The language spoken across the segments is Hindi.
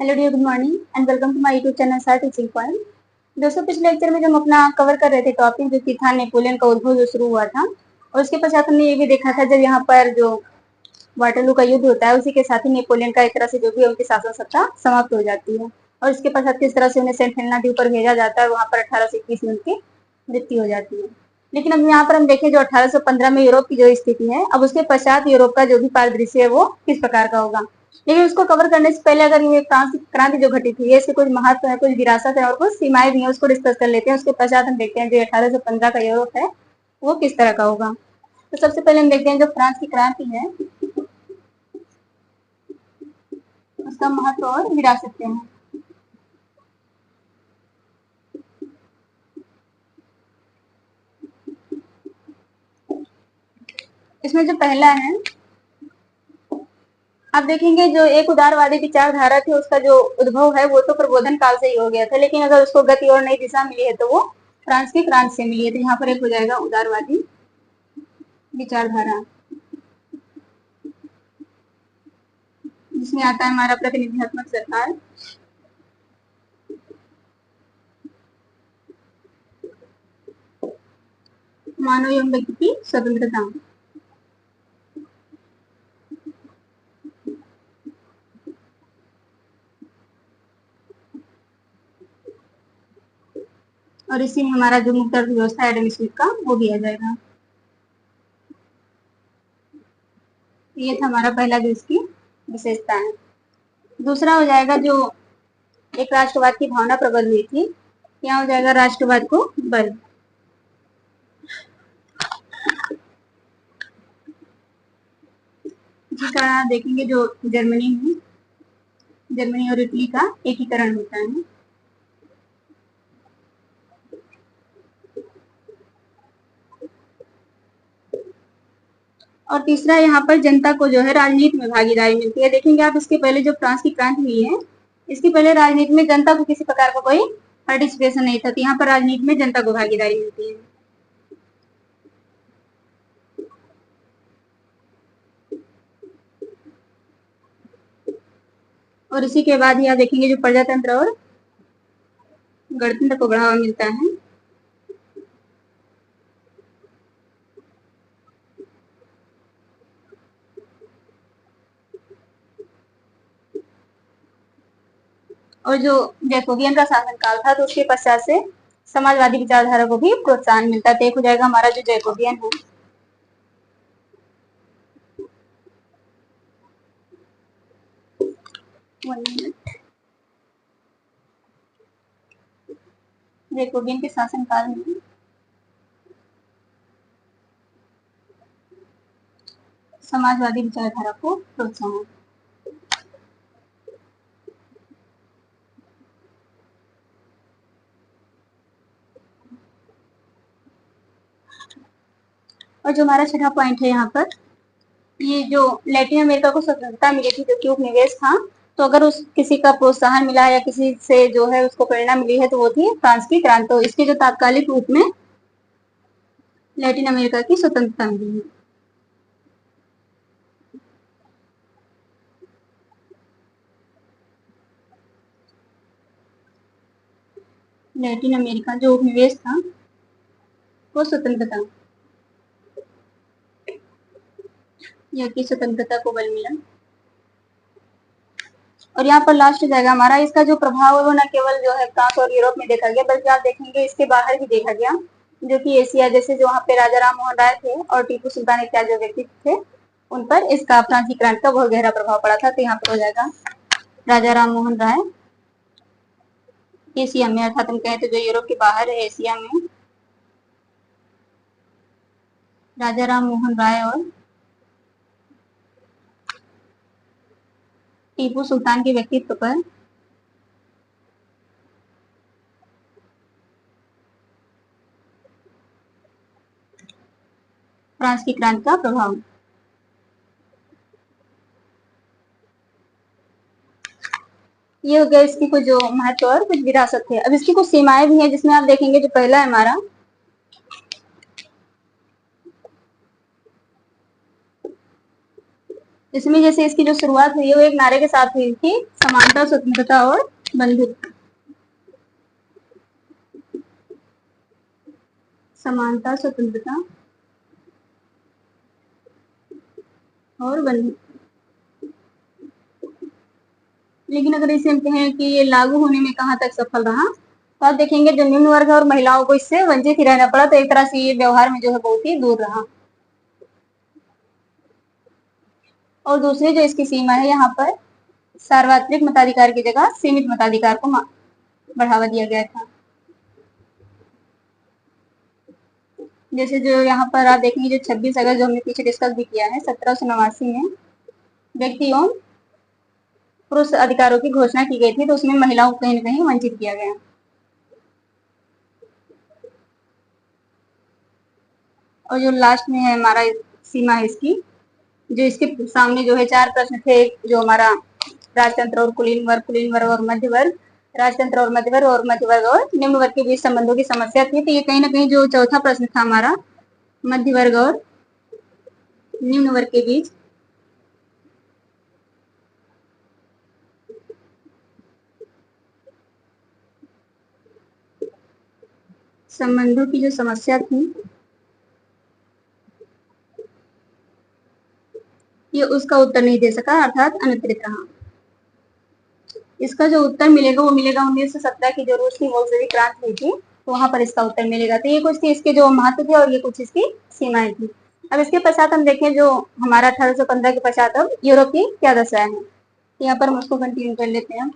Hello dear, good morning and welcome to my YouTube channel Saar teaching point. दोस्तों, पिछले लेक्चर में जब हम अपना कवर कर रहे थे टॉपिक जो कि था नेपोलियन का उद्भव जो शुरू हुआ था, और उसके पश्चात हमने ये भी देखा था जब यहाँ पर जो वाटरलू का युद्ध होता है उसी के साथ ही नेपोलियन का एक तरह से जो भी उनकी शासन सत्ता समाप्त हो जाती है, और इसके पश्चात किस तरह से उन्हें सेंट हेलेना द्वीप पर भेजा जाता है, वहां पर 1821 में उनकी मृत्यु हो जाती है। लेकिन अब यहाँ पर हम देखें जो 1815 में यूरोप की जो स्थिति है, अब उसके पश्चात यूरोप का जो भी परिदृश्य है वो किस प्रकार का होगा। लेकिन उसको कवर करने से पहले अगर ये क्रांति जो घटी थी, इसके कुछ महत्व है, कुछ विरासत है और कुछ सीमाएं भी है, उसको डिस्कस कर लेते हैं। उसके पश्चात हम देखते हैं जो 1815 का यूरोप है वो किस तरह का होगा। तो सबसे पहले हम देखते हैं जो फ्रांस की क्रांति है उसका महत्व और विरासत क्या है। इसमें जो पहला है, आप देखेंगे जो एक उदारवादी विचारधारा थी उसका जो उद्भव है वो तो प्रबोधन काल से ही हो गया था, लेकिन अगर उसको गति और नई दिशा मिली है तो वो फ्रांस की क्रांति से मिली है। तो यहाँ पर एक हो जाएगा उदारवादी विचारधारा, जिसमें आता है हमारा प्रतिनिधित्मक सरकार, मानव एवं व्यक्ति की स्वतंत्रता, और इसी में हमारा जो मुक्त अर्थव्यवस्था एडम स्मिथ का वो भी आ जाएगा। ये था हमारा पहला जो इसकी विशेषता है। दूसरा हो जाएगा जो एक राष्ट्रवाद की भावना प्रबल हुई थी, यहाँ हो जाएगा राष्ट्रवाद को बल। इसी तरह देखेंगे जो जर्मनी में, जर्मनी और इटली का एकीकरण होता है। और तीसरा यहाँ पर जनता को जो है राजनीति में भागीदारी मिलती है। देखेंगे आप, इसके पहले जो फ्रांस की क्रांति हुई है, इसके पहले राजनीति में जनता को किसी प्रकार का कोई पार्टिसिपेशन नहीं था, तो यहाँ पर राजनीति में जनता को भागीदारी मिलती है। और इसी के बाद ही आप देखेंगे जो प्रजातंत्र और गणतंत्र को बढ़ावा मिलता है। और जो जैकोबियन का शासनकाल था तो उसके पश्चात से समाजवादी विचारधारा को भी प्रोत्साहन मिलता है। तो एक हो जाएगा हमारा जो जैकोबियन है। जैकोबियन के शासनकाल में समाजवादी विचारधारा को प्रोत्साहन। और जो हमारा छठा पॉइंट है यहाँ पर, ये जो लैटिन अमेरिका को स्वतंत्रता मिली थी जो कि उपनिवेश था, तो अगर उस किसी का प्रोत्साहन मिला या किसी से जो है उसको प्रेरणा मिली है तो वो थी फ्रांस की क्रांति। तो इसके जो तात्कालिक रूप में लैटिन अमेरिका की स्वतंत्रता मिली है। लैटिन अमेरिका जो उपनिवेश था वो स्वतंत्रता या की स्वतंत्रता को बल मिला। और यहाँ पर लास्ट जाएगा हमारा, इसका जो प्रभाव है वो न केवल जो है फ्रांस और यूरोप में देखा गया, बल्कि आप देखेंगे इसके बाहर भी देखा गया, जो कि एशिया, जैसे जो वहाँ पे राजा राम मोहन राय थे और टीपू सुल्तान इत्यादि जो व्यक्तित्व थे उन पर इसका फ्रांसीसी क्रांति का बहुत गहरा प्रभाव पड़ा था। तो यहाँ पर हो जाएगा राजा राम मोहन राय। एशिया में, अर्थात हम कहें तो जो यूरोप के बाहर है एशिया में, राजा राम मोहन राय और टीपू सुल्तान के व्यक्तित्व पर फ्रांस की क्रांति का प्रभाव। ये हो गया इसकी कुछ जो महत्व और कुछ विरासत है। अब इसकी कुछ सीमाएं भी हैं, जिसमें आप देखेंगे जो पहला है हमारा, इसमें जैसे इसकी जो शुरुआत हुई है वो एक नारे के साथ हुई थी, समानता, स्वतंत्रता और बंधुत्व। समानता, स्वतंत्रता और बंधुत्व। लेकिन अगर इसे हम कहें कि ये लागू होने में कहाँ तक सफल रहा, तो आप देखेंगे जो निम्न वर्ग और महिलाओं को इससे वंचित ही रहना पड़ा, तो एक तरह से ये व्यवहार में जो है बहुत ही दूर रहा। और दूसरी जो इसकी सीमा है, यहाँ पर सार्वत्रिक मताधिकार की जगह सीमित मताधिकार को बढ़ावा दिया गया था। जैसे जो यहाँ पर आप देखेंगे जो 26 अगस्त जो हमने पीछे डिस्कस भी किया है, 1789 में व्यक्तियों पुरुष अधिकारों की घोषणा की गई थी, तो उसमें महिलाओं को कहीं न कहीं वंचित किया गया। और जो लास्ट में है हमारा सीमा है इसकी, जो इसके सामने जो है 4 प्रश्न थे, जो हमारा राजतंत्र और कुलीन वर्ग और मध्य वर्ग, राजतंत्र और मध्य वर्ग, और मध्य वर्ग और निम्न वर्ग के बीच संबंधों की समस्या थी। तो ये कहीं ना कहीं जो चौथा प्रश्न था हमारा, मध्य वर्ग और निम्न वर्ग के बीच संबंधों की जो समस्या थी, ये उसका उत्तर नहीं दे सका, अर्थात अनुत्तरित रहा। इसका जो उत्तर मिलेगा वो मिलेगा 1917 की जो रूस की बोल्शेविक क्रांति हुई थी, तो वहां पर इसका उत्तर मिलेगा। तो ये कुछ थी इसके जो महत्व थे और ये कुछ इसकी सीमाएं थी। अब इसके पश्चात हम देखें जो हमारा 1815 के पश्चात अब यूरोप की क्या दशा है, यहाँ पर हम उसको कंटिन्यू कर लेते हैं।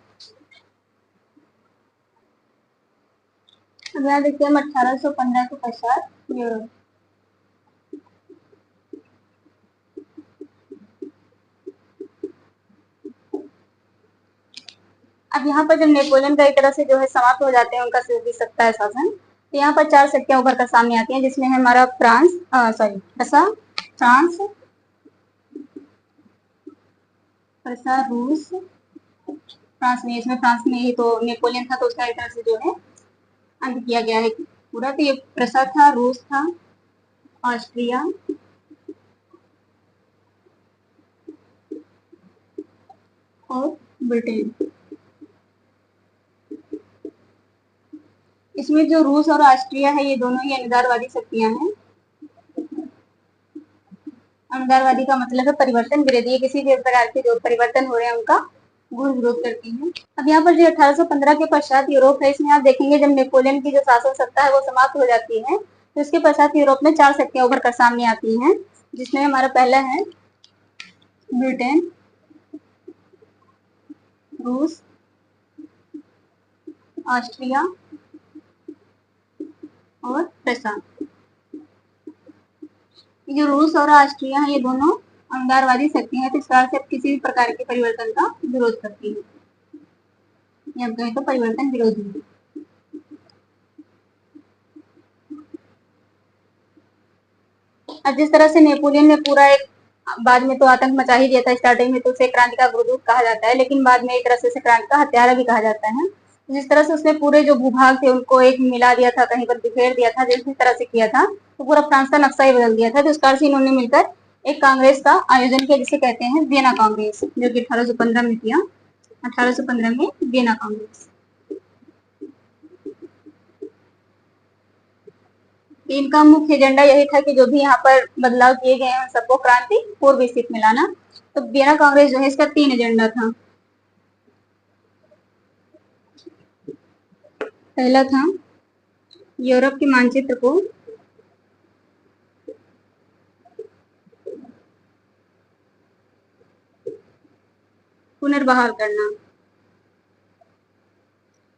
अब यहाँ देखते हैं हम 1815 के पश्चात यूरोप। अब यहाँ पर जब नेपोलियन का एक तरह से जो है समाप्त हो जाते हैं उनका सत्ता है शासन, तो यहाँ पर 4 शक्तियां उभर कर सामने आती हैं, जिसमें है हमारा फ्रांस, रूस, फ्रांस में ही तो नेपोलियन था, तो उसका एक तरह से जो है अंत किया गया है पूरा। तो ये प्रसा था, रूस था, ऑस्ट्रिया और ब्रिटेन। इसमें जो रूस और ऑस्ट्रिया है ये दोनों ही अनुदारवादी शक्तियां हैं। अनुदारवादी का मतलब है परिवर्तन विरोधी, किसी भी प्रकार के जो परिवर्तन हो रहे हैं उनका घोर विरोध करती है। अब यहाँ पर जो 1815 के पश्चात यूरोप है, इसमें आप देखेंगे जब नेपोलियन की जो शासन सत्ता है वो समाप्त हो जाती है, तो इसके पश्चात यूरोप में 4 शक्तियां उभर कर सामने आती हैं, जिसमें हमारा पहला है ब्रिटेन, रूस, ऑस्ट्रिया और प्रसा। जो रूस और ऑस्ट्रिया है ये दोनों अंगारवादी शक्तियां हैं, तो इस कारण से किसी भी प्रकार के परिवर्तन का विरोध करती है, या कहें तो परिवर्तन विरोधी है। अब जिस तरह से नेपोलियन ने पूरा एक बाद में तो आतंक मचा ही दिया था, स्टार्टिंग में तो उसे क्रांति का गुरुदूत कहा जाता है, लेकिन बाद में एक तरह से क्रांति का हत्यारा भी कहा जाता है। जिस तरह से उसने पूरे जो भूभाग थे उनको एक मिला दिया था, कहीं पर बिखेर दिया था, जिस तरह से किया था, तो पूरा फ्रांस का नक्शा ही बदल दिया था। तो इस कारण से इन्होंने मिलकर एक कांग्रेस का आयोजन किया, जिसे कहते हैं वियना कांग्रेस, जो कि 1815 में किया, 1815 में वियना कांग्रेस। इनका मुख्य एजेंडा यही था कि जो भी यहाँ पर बदलाव किए गए हैं सबको क्रांति पूर्व स्थिति में लाना। तो वियना कांग्रेस जो है इसका 3 एजेंडा था। पहला था यूरोप के मानचित्र को पुनर्बहाल करना।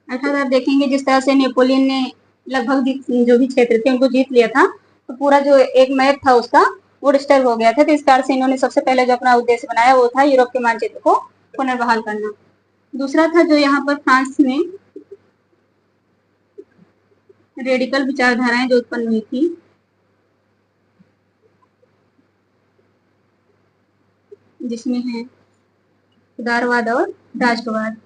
अर्थात आप देखेंगे जिस तरह से नेपोलियन ने लगभग जो भी क्षेत्र थे उनको जीत लिया था, तो पूरा जो एक मैप था उसका वो डिस्टर्ब हो गया था। तो इस कारण से इन्होंने सबसे पहले जो अपना उद्देश्य बनाया वो था यूरोप के मानचित्र को पुनर्बहाल करना। दूसरा था जो यहाँ पर फ्रांस में रेडिकल विचारधाराएं जो उत्पन्न हुई थी, जिसमें है उदारवाद और राष्ट्रवाद।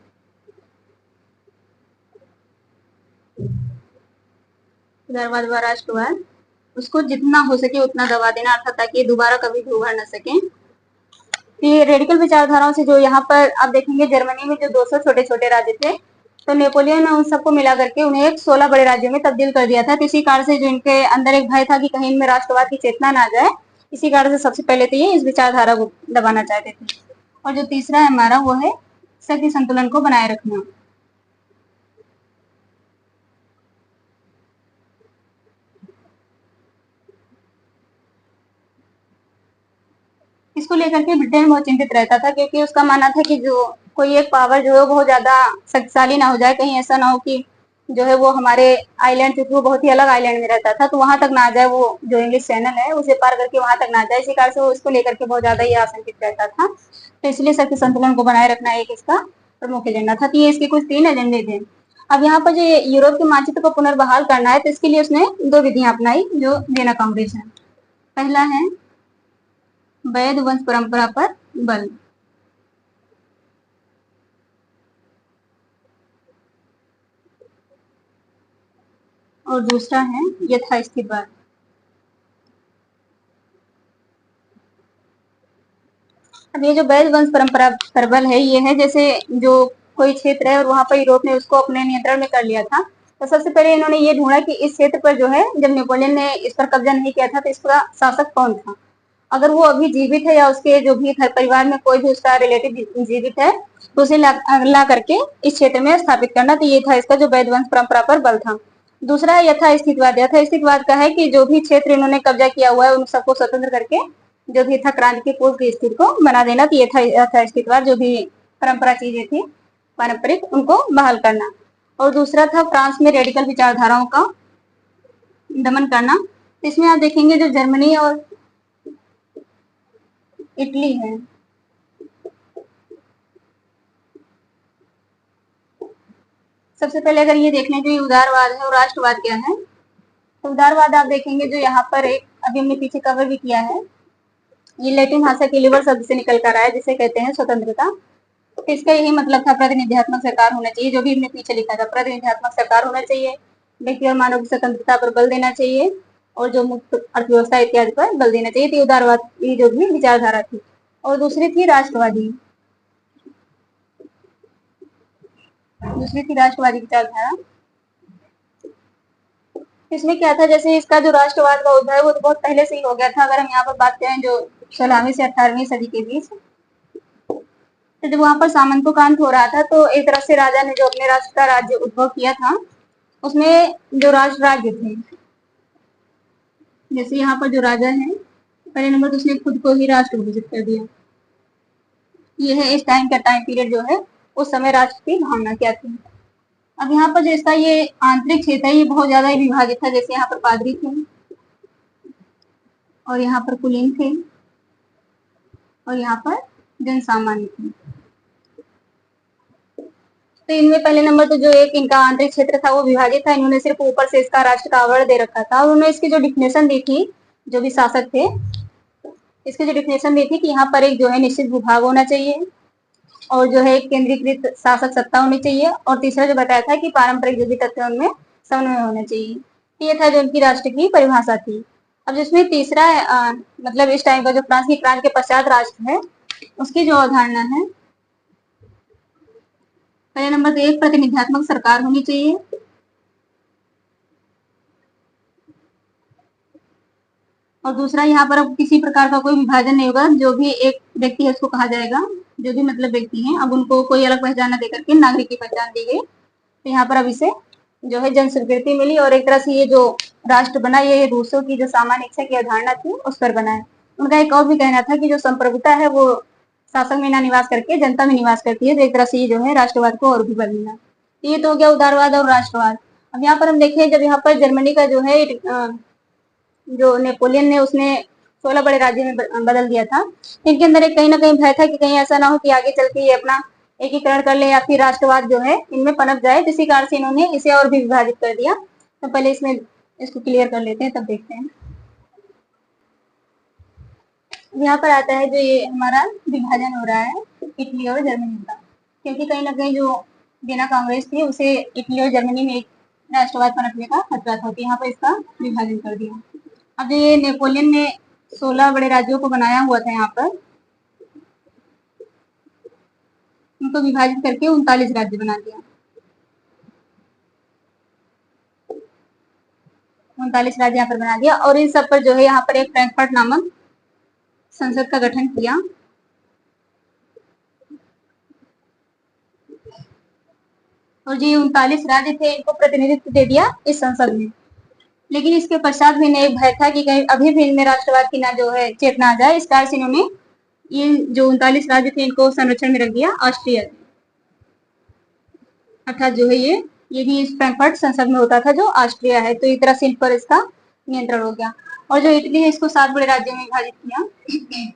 उदारवाद व राष्ट्रवाद, उसको जितना हो सके उतना दबा देना, अर्थात ताकि दोबारा कभी भी उभर न सके। ये रेडिकल विचारधाराओं से जो यहाँ पर आप देखेंगे जर्मनी में जो 200 छोटे छोटे राज्य थे, तो नेपोलियन ने उन सबको मिला करके उन्हें एक 16 बड़े राज्यों में तब्दील कर दिया था। तो इसी कारण से जो इनके अंदर एक भय था कि कहीं इनमें राष्ट्रवाद की चेतना ना आ जाए, इसी कारण से सबसे पहले तो ये इस विचारधारा को दबाना चाहते थे। और जो तीसरा है हमारा वो है शक्ति संतुलन को बनाए रखना। इसको लेकर के ब्रिटेन बहुत चिंतित रहता था, क्योंकि उसका मानना था कि जो कोई एक पावर जो है बहुत ज्यादा शक्तिशाली ना हो जाए, कहीं ऐसा ना हो कि जो है वो हमारे आइलैंड, क्योंकि वो बहुत ही अलग आइलैंड में रहता था, तो वहां तक ना आ जाए, वो जो इंग्लिश चैनल है उसे पार करके वहां तक ना आ जाए। इसी कारण से वो इसको लेकर के बहुत ज्यादा ही आशंकित रहता था। तो इसलिए शक्ति संतुलन को बनाए रखना एक इसका प्रमुख एजेंडा था। तो ये इसके कुछ 3 एजेंडे थे। अब यहाँ पर जो यूरोप के मानचित्र को पुनर्बहाल करना है, तो इसके लिए उसने 2 विधियां अपनाई जो वियना कांग्रेस है। पहला है वैध वंश परंपरा पर बल, और दूसरा है यथास्थितिवाद। अब ये जो वैध वंश परंपरा पर बल है, ये है जैसे जो कोई क्षेत्र है और वहां पर यूरोप ने उसको अपने नियंत्रण में कर लिया था, तो सबसे पहले इन्होंने ये ढूंढा कि इस क्षेत्र पर जो है, जब नेपोलियन ने इस पर कब्जा नहीं किया था, तो इसका शासक कौन था। अगर वो अभी जीवित है या उसके जो भी घर परिवार में कोई भी उसका रिलेटिव जीवित है, तो उसे ला करके इस क्षेत्र में स्थापित करना। तो ये था इसका जो वैध वंश परंपरा पर बल था। दूसरा है यथास्थितिवाद। यथास्थितिवाद का है कि जो भी क्षेत्र इन्होंने कब्जा किया हुआ है उन सबको स्वतंत्र करके जो भी था क्रांति के पूर्व की स्थिति को बना देना। तो ये था यथास्थितिवाद, जो भी परंपरा चीजें थी पारंपरिक उनको बहाल करना। और दूसरा था फ्रांस में रेडिकल विचारधाराओं का दमन करना। इसमें आप देखेंगे जो जर्मनी और इटली है, सबसे पहले अगर ये देख लें जो ये उदारवाद है और राष्ट्रवाद क्या है, तो उदारवाद आप देखेंगे जो यहाँ पर एक अभी हमने पीछे कवर भी किया है, ये लैटिन भाषा के लिबर शब्द से निकल कर आया है, जिसे कहते हैं स्वतंत्रता। तो इसका यही मतलब था प्रतिनिधियात्मक सरकार होना चाहिए, जो भी हमने पीछे लिखा था, प्रतिनिधियात्मक सरकार होना चाहिए, व्यक्ति और मानव की स्वतंत्रता पर बल देना चाहिए, और जो मुक्त अर्थव्यवस्था इत्यादि पर बल देना चाहिए। तो उदारवाद की जो भी विचारधारा थी। और दूसरी थी राष्ट्रवादी, विचारधारा। इसमें क्या था, जैसे इसका जो राष्ट्रवाद का उद्भव है वो तो बहुत पहले से ही हो गया था। अगर हम यहाँ पर बात करें जो 16वीं से 18वीं सदी के बीच, तो जब वहां पर सामंतों का अंत हो रहा था, तो एक तरफ से राजा ने जो अपने राष्ट्र का राज्य उद्भव किया था, उसमें जो राष्ट्र राज्य थे, जैसे यहाँ पर जो राजा है पहले नंबर तो उसने खुद को ही राष्ट्र घोषित कर दिया। ये है इस टाइम का टाइम पीरियड जो है, उस समय राष्ट्र की भावना क्या थी। अब यहाँ पर जो इसका ये आंतरिक क्षेत्र है ये बहुत ज्यादा विभाजित था। जैसे यहाँ पर पादरी थे, और यहाँ पर कुलीन थे, और यहाँ पर जन सामान्य थे। तो इनमें पहले नंबर तो जो एक इनका आंतरिक क्षेत्र था वो विभाजित था। इन्होंने सिर्फ ऊपर से इसका राष्ट्र का आवरण दे रखा था, और उन्होंने इसकी जो डिफिनेशन दी थी, जो भी शासक थे, इसकी जो डिफिनेशन दी थी कि यहाँ पर एक जो है निश्चित भूभाग होना चाहिए, और जो है एक केंद्रीकृत शासक सत्ता होनी चाहिए, और तीसरा जो बताया था कि पारंपरिक जो भी तथ्य उनमें समन्वय होना चाहिए। ये था जो उनकी राष्ट्र की परिभाषा थी। अब जिसमें तीसरा मतलब इस टाइम का जो फ्रांस की क्रांति के पश्चात राष्ट्र है, उसकी जो अवधारणा है, पहले नंबर तो एक प्रतिनिधियात्मक सरकार होनी चाहिए, और दूसरा यहाँ पर अब किसी प्रकार का कोई विभाजन नहीं होगा। जो भी एक व्यक्ति है उसको कहा जाएगा, जो भी मतलब व्यक्ति है, अब उनको कोई अलग पहचान न देकर के नागरिक की पहचान दी गई। तो यहाँ पर अब इसे जो है जन स्वीकृति मिली, और एक तरह से ये जो राष्ट्र बना ये रूसों की जो सामान्य इच्छा की अवधारणा थी उस पर बना है। उनका एक और भी कहना था कि जो संप्रभुता है वो शासक में ना निवास करके जनता में निवास करती है। तो एक तरह से ये जो है राष्ट्रवाद को और भी बल मिला। ये तो हो गया उदारवाद और राष्ट्रवाद। अब यहाँ पर हम देखें जब यहाँ पर जर्मनी का जो है जो नेपोलियन ने उसने 16 बड़े राज्य में बदल दिया था, इनके अंदर एक कहीं ना कहीं भय था कि कहीं ऐसा ना हो कि आगे चल के ये अपना एकीकरण कर ले या फिर राष्ट्रवाद जो है इनमें पनप जाए। इसी कारण से इन्होंने इसे और भी विभाजित कर दिया। तो पहले इसमें इसको क्लियर कर लेते हैं, तब देखते हैं। यहाँ पर आता है जो ये हमारा विभाजन हो रहा है इटली और जर्मनी का, क्योंकि कहीं ना कहीं जो वियना कांग्रेस थी उसे इटली और जर्मनी में एक राष्ट्रवाद पनपने का खतरा था, तो यहाँ पर इसका विभाजन कर दिया। अब ये नेपोलियन ने 16 बड़े राज्यों को बनाया हुआ था यहाँ पर, उनको विभाजित करके 39 राज्य बना दिया। 39 राज्य यहाँ पर बना दिया और इन सब पर जो है यहाँ पर एक फ्रैंकफर्ट नामक संसद का गठन किया। और जो 39 राज्य थे इनको प्रतिनिधित्व दे दिया इस संसद में। लेकिन इसके पश्चात भी इन्हें एक भय था कि कहीं अभी भी इनमें राष्ट्रवाद की ना जो है चेतना आ जाए, इस कारण से इन्होंने ये जो 39 राज्य थे इनको संरक्षण में रख दिया ऑस्ट्रिया, अर्थात जो है ये भी इस फ्रैंकफर्ट संसद में होता था जो ऑस्ट्रिया है, तो एक तरह से इन पर इसका नियंत्रण हो गया। और जो इटली है इसको 7 बड़े राज्यों में विभाजित किया।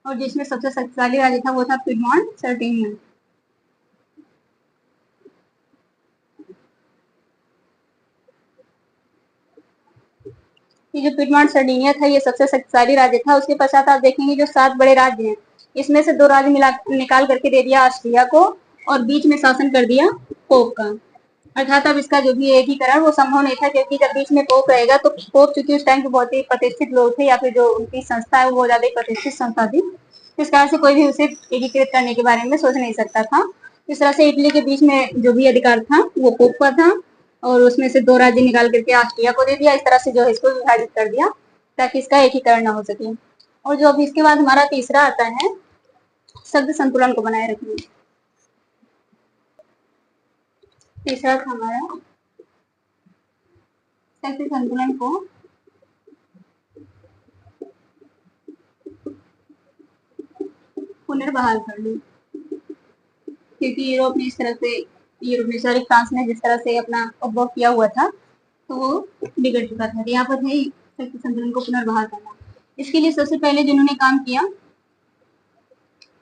और जिसमें सबसे शक्तिशाली राज्य था वो था पिडमॉन्ट सर्डिनिया। ये जो पिडमॉन्ट सर्डिनिया था ये सबसे शक्तिशाली राज्य था। उसके पश्चात आप देखेंगे जो 7 बड़े राज्य हैं इसमें से 2 राज्य निकाल करके दे दिया ऑस्ट्रिया को और बीच में शासन कर दिया पोप का। अर्थात अब इसका जो भी एकीकरण वो संभव नहीं था, क्योंकि जब बीच में पोप रहेगा तो पोप चूंकि उस टाइम के बहुत ही प्रतिष्ठित लोग थे या फिर जो उनकी संस्था है वो बहुत ज्यादा प्रतिष्ठित संस्था थी, इस कारण से कोई भी उसे एकीकृत करने के बारे में सोच नहीं सकता था। इस तरह से इटली के बीच में जो भी अधिकार था वो पोप का था और उसमें से 2 राज्य निकाल करके ऑस्ट्रिया को दे दिया। इस तरह से जो है इसको विभाजित कर दिया ताकि इसका एकीकरण न हो सके। और जो अभी इसके बाद हमारा तीसरा आता है शब्द संतुलन को बनाए रखना। तीसरा था हमारा शक्ति संतुलन को पुनर्बहाल कर ली, क्योंकि यूरोप ने फ्रांस ने जिस तरह से अपना उपभोग किया हुआ था तो वो बिगड़ चुका था। यहाँ पर है शक्ति संतुलन को पुनर्बहाल करना। इसके लिए सबसे पहले जिन्होंने काम किया,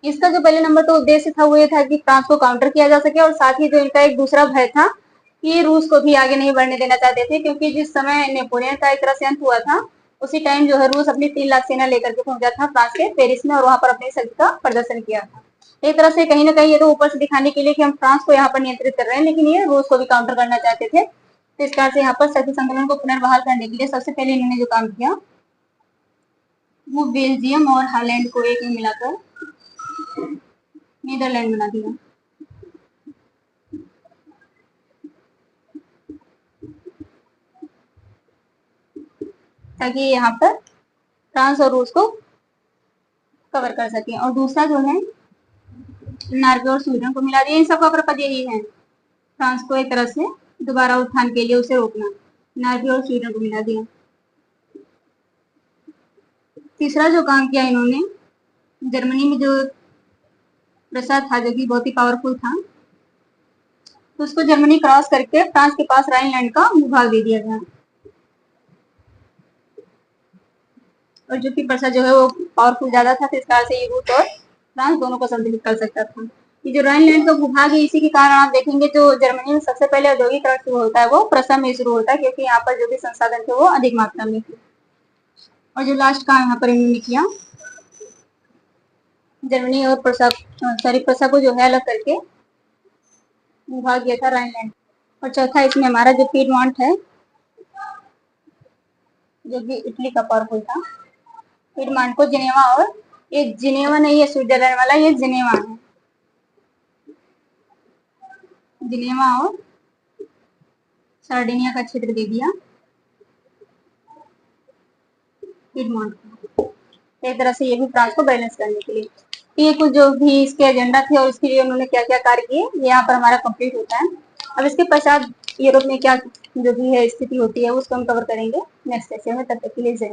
इसका जो पहले नंबर तो उद्देश्य था वो ये था कि फ्रांस को काउंटर किया जा सके और साथ ही जो इनका एक दूसरा भय था कि रूस को भी आगे नहीं बढ़ने देना चाहते थे, क्योंकि जिस समय नेपोलियन का एक तरह से अंत हुआ था उसी टाइम जो है रूस अपनी 3 लाख सेना लेकर के पहुंचा था फ्रांस के पेरिस में और वहां पर अपनी शक्ति का प्रदर्शन किया था। एक तरह से कहीं ना कहीं ये तो ऊपर से दिखाने के लिए कि हम फ्रांस को यहाँ पर नियंत्रित कर रहे हैं, लेकिन ये रूस को भी काउंटर करना चाहते थे। तो इस कारण से यहाँ पर शक्ति संतुलन को पुनर्बहाल करने के लिए सबसे पहले इन्होंने जो काम किया वो बेल्जियम और हॉलैंड को एक में मिलाकर नीदरलैंड बना दिया। ताकि यहाँ पर फ्रांस और रूस को कवर कर सके। और दूसरा जो है नॉर्वे और स्वीडन को मिला दिया। इन सबका पर्पज यही है फ्रांस को एक तरह से दोबारा उत्थान के लिए उसे रोकना। नॉर्वे और स्वीडन को मिला दिया। तीसरा जो काम किया इन्होंने, जर्मनी में जो प्रसाद था जो कि बहुत ही पावरफुल था, तो उसको जर्मनी क्रॉस करके फ्रांस के पास राइनलैंड का भूभाग दे दिया गया। और जो कि प्रसाद जो है वो पावरफुल ज्यादा था, तो इस कारण से रूस और फ्रांस दोनों को संतुलित कर सकता था। ये जो राइनलैंड का भूभाग है इसी के कारण आप देखेंगे जो जर्मनी में सबसे पहले औद्योगिकरण शुरू होता है वो प्रसा में शुरू होता है, क्योंकि यहाँ पर जो भी संसाधन थे वो अधिक मात्रा में थे। और जो लास्ट काम यहाँ पर इन्होंने किया, जर्मनी और प्रसा को जो है अलग करके भूभाग दिया था राइनलैंड। और चौथा इसमें हमारा जो पीडमॉन्ट है जो कि इटली का पावरफुल था, पीडमॉन्ट को जिनेवा और ये जिनेवा नहीं है स्विट्जरलैंड वाला, ये जिनेवा है। जिनेवा और सार्डिनिया का क्षेत्र दे दिया पीडमॉन्ट को। एक तरह से ये भी फ्रांस को बैलेंस करने के लिए। ये कुछ जो भी इसके एजेंडा थे और इसके लिए उन्होंने क्या क्या कार्य किए ये यहाँ पर हमारा कंप्लीट होता है। अब इसके पश्चात यूरोप में क्या जो भी है स्थिति होती है उसको हम कवर करेंगे नेक्स्ट सेशन में। तब तक के लिए जय।